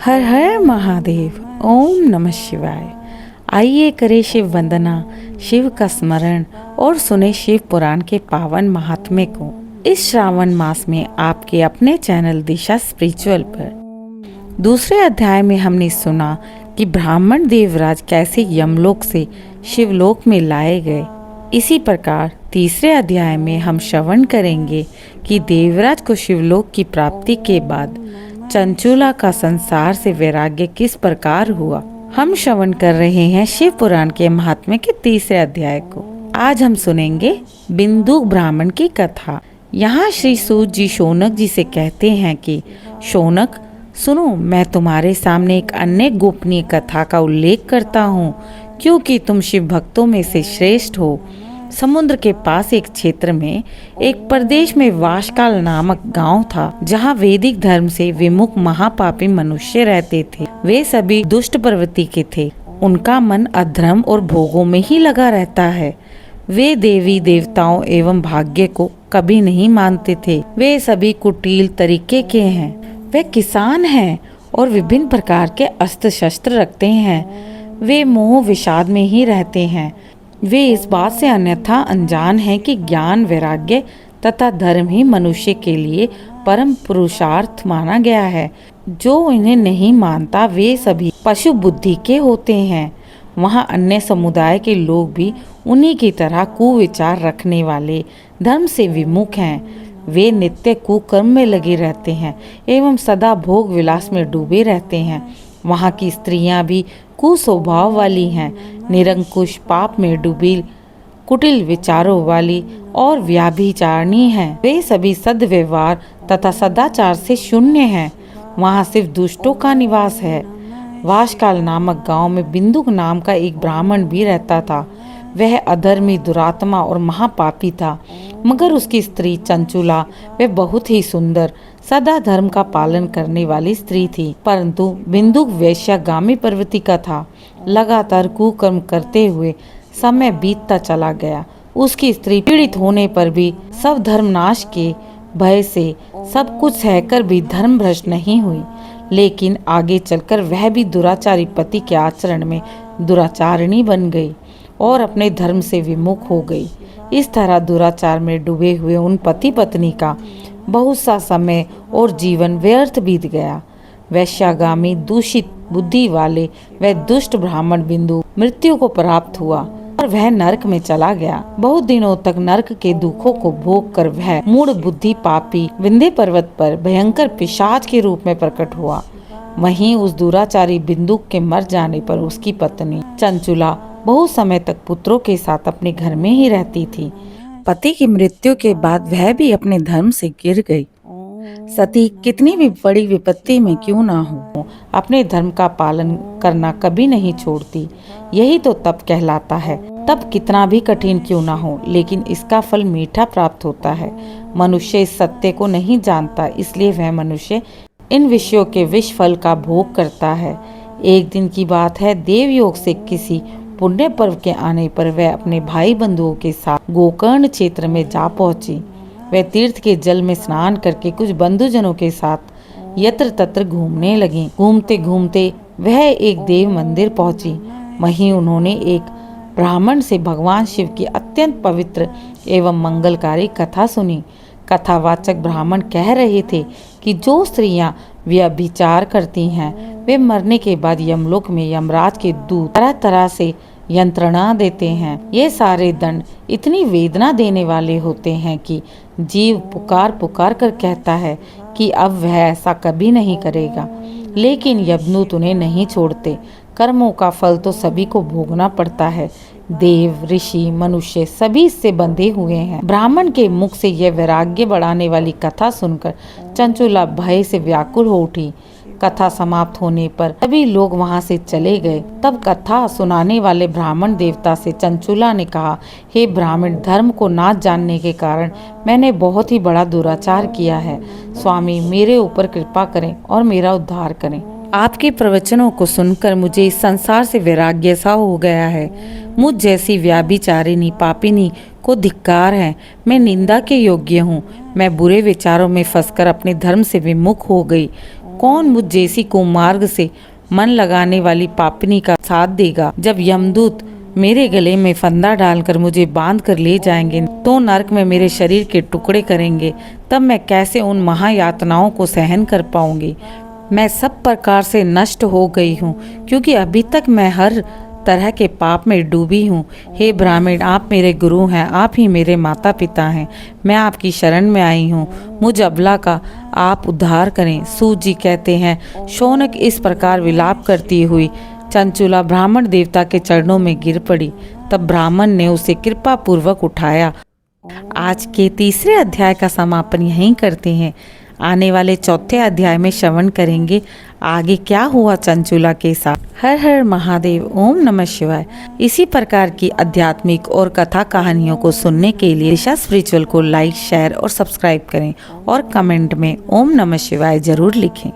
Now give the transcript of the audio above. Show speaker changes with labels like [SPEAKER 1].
[SPEAKER 1] हर हर महादेव। ओम नमः शिवाय। आइए करें शिव वंदना, शिव का स्मरण और सुने शिव पुराण के पावन महात्म्य को इस श्रावण मास में आपके अपने चैनल दिशा स्पिरिचुअल पर। दूसरे अध्याय में हमने सुना कि ब्राह्मण देवराज कैसे यमलोक से शिवलोक में लाए गए। इसी प्रकार तीसरे अध्याय में हम श्रवण करेंगे कि देवराज को शिवलोक की प्राप्ति के बाद चंचूला का संसार से वैराग्य किस प्रकार हुआ। हम श्रवण कर रहे हैं शिव पुराण के महात्म्य के तीसरे अध्याय को। आज हम सुनेंगे बिंदु ब्राह्मण की कथा। यहाँ श्री सूत जी शौनक जी से कहते हैं कि शौनक सुनो, मैं तुम्हारे सामने एक अन्य गोपनीय कथा का उल्लेख करता हूँ, क्योंकि तुम शिव भक्तों में से श्रेष्ठ हो। समुद्र के पास एक क्षेत्र में एक प्रदेश में वाशकाल नामक गांव था, जहां वैदिक धर्म से विमुख महापापी मनुष्य रहते थे। वे सभी दुष्ट प्रवृत्ति के थे। उनका मन अधर्म और भोगों में ही लगा रहता है। वे देवी देवताओं एवं भाग्य को कभी नहीं मानते थे। वे सभी कुटिल तरीके के हैं। वे किसान हैं और विभिन्न प्रकार के अस्त्र शस्त्र रखते हैं। वे मोह विषाद में ही रहते हैं। वे इस बात से अन्यथा अनजान हैं कि ज्ञान, वैराग्य तथा धर्म ही मनुष्य के लिए परम पुरुषार्थ माना गया है। जो इन्हें नहीं मानता वे सभी पशु बुद्धि के होते हैं। वहाँ अन्य समुदाय के लोग भी उन्हीं की तरह कुविचार रखने वाले, धर्म से विमुख हैं। वे नित्य कुकर्म में लगे रहते हैं एवं सदा भोग विलास में डूबे रहते हैं। वहाँ की स्त्रियां भी कुस्वभाव वाली हैं, निरंकुश पाप में डूबी, कुटिल विचारों वाली और व्याभिचारिणी हैं। वे सभी सद्व्यवहार तथा सदाचार से शून्य हैं। वहाँ सिर्फ दुष्टों का निवास है। वाशकाल नामक गांव में बिंदु नाम का एक ब्राह्मण भी रहता था। वह अधर्मी, दुरात्मा और महापापी था, मगर उसकी स्त्री चंचूला वह बहुत ही सुंदर, सदा धर्म का पालन करने वाली स्त्री थी। परंतु बिंदु वैश्यागामी प्रवृत्ति का था। लगातार कुकर्म करते हुए समय बीतता चला गया। उसकी स्त्री पीड़ित होने पर भी सब धर्मनाश के भय से सब कुछ सहकर भी धर्म भ्रष्ट नहीं हुई, लेकिन आगे चलकर वह भी दुराचारी पति के आचरण में दुराचारिणी बन गई और अपने धर्म से विमुख हो गई। इस तरह दुराचार में डूबे हुए उन पति पत्नी का बहुत सा समय और जीवन व्यर्थ बीत गया। वैश्यागामी दूषित बुद्धि वाले वह दुष्ट ब्राह्मण बिंदु मृत्यु को प्राप्त हुआ और वह नरक में चला गया। बहुत दिनों तक नरक के दुखों को भोग कर वह मूढ़ बुद्धि पापी विंध्य पर्वत पर भयंकर पिशाच के रूप में प्रकट हुआ। वहीं उस दुराचारी बिंदु के मर जाने पर उसकी पत्नी चंचूला बहुत समय तक पुत्रों के साथ अपने घर में ही रहती थी। पति की मृत्यु के बाद वह भी अपने धर्म से गिर गई। सती कितनी भी बड़ी विपत्ति में क्यों ना हो, अपने धर्म का पालन करना कभी नहीं छोड़ती। यही तो तप कहलाता है। तप कितना भी कठिन क्यों ना हो, लेकिन इसका फल मीठा प्राप्त होता है। मनुष्य इस सत्य को नहीं जानता, इसलिए वह मनुष्य इन विषयों के विष फल का भोग करता है। एक दिन की बात है, देवयोग से किसी पुण्य पर्व के आने पर वह अपने भाई बंधुओं के साथ गोकर्ण क्षेत्र में जा पहुंची। वह तीर्थ के जल में स्नान करके कुछ बंधुजनों के साथ यत्र तत्र घूमने लगी। घूमते घूमते वह एक देव मंदिर पहुंची। वहीं उन्होंने एक ब्राह्मण से भगवान शिव की अत्यंत पवित्र एवं मंगलकारी कथा सुनी। कथावाचक ब्राह्मण कह रहे थे कि जो स्त्रियां व्यभिचार करती हैं वे मरने के बाद यमलोक में यमराज के दूत तरह तरह से यंत्रणा देते हैं। ये सारे दंड इतनी वेदना देने वाले होते हैं कि जीव पुकार पुकार कर कहता है कि अब वह ऐसा कभी नहीं करेगा, लेकिन यमदूत उन्हें नहीं छोड़ते। कर्मों का फल तो सभी को भोगना पड़ता है। देव, ऋषि, मनुष्य सभी इससे बंधे हुए हैं। ब्राह्मण के मुख से यह वैराग्य बढ़ाने वाली कथा सुनकर चंचूला भय से व्याकुल हो उठी। कथा समाप्त होने पर सभी लोग वहां से चले गए। तब कथा सुनाने वाले ब्राह्मण देवता से चंचूला ने कहा, हे ब्राह्मण, धर्म को ना जानने के कारण मैंने बहुत ही बड़ा दुराचार किया है। स्वामी, मेरे ऊपर कृपा करें और मेरा उद्धार करें। आपके प्रवचनों को सुनकर मुझे इस संसार से वैराग्य सा हो गया है। मुझ जैसी व्याभिचारिणी पापिनी को धिक्कार है। मैं निंदा के योग्य हूँ। मैं बुरे विचारों में फंसकर अपने धर्म से विमुख हो गई। कौन मुझ जैसी कुमार्ग से मन लगाने वाली पापिनी का साथ देगा? जब यमदूत मेरे गले में फंदा डालकर मुझे बांध कर ले जाएंगे तो नरक में मेरे शरीर के टुकड़े करेंगे, तब मैं कैसे उन महायातनाओं को सहन कर पाऊंगी? मैं सब प्रकार से नष्ट हो गई हूँ, क्योंकि अभी तक मैं हर तरह के पाप में डूबी हूँ। हे ब्राह्मण, आप मेरे गुरु हैं, आप ही मेरे माता पिता हैं। मैं आपकी शरण में आई हूँ, मुझ अबला का आप उद्धार करें। सूत जी कहते हैं, शौनक इस प्रकार विलाप करती हुई चंचुला ब्राह्मण देवता के चरणों में गिर पड़ी। तब ब्राह्मण ने उसे कृपा पूर्वक उठाया। आज के तीसरे अध्याय का समापन यहीं करते हैं। आने वाले चौथे अध्याय में श्रवण करेंगे आगे क्या हुआ चंचुला के साथ। हर हर महादेव, ओम नमः शिवाय। इसी प्रकार की आध्यात्मिक और कथा कहानियों को सुनने के लिए दिशा स्पिरिचुअल को लाइक, शेयर और सब्सक्राइब करें और कमेंट में ओम नमः शिवाय जरूर लिखें।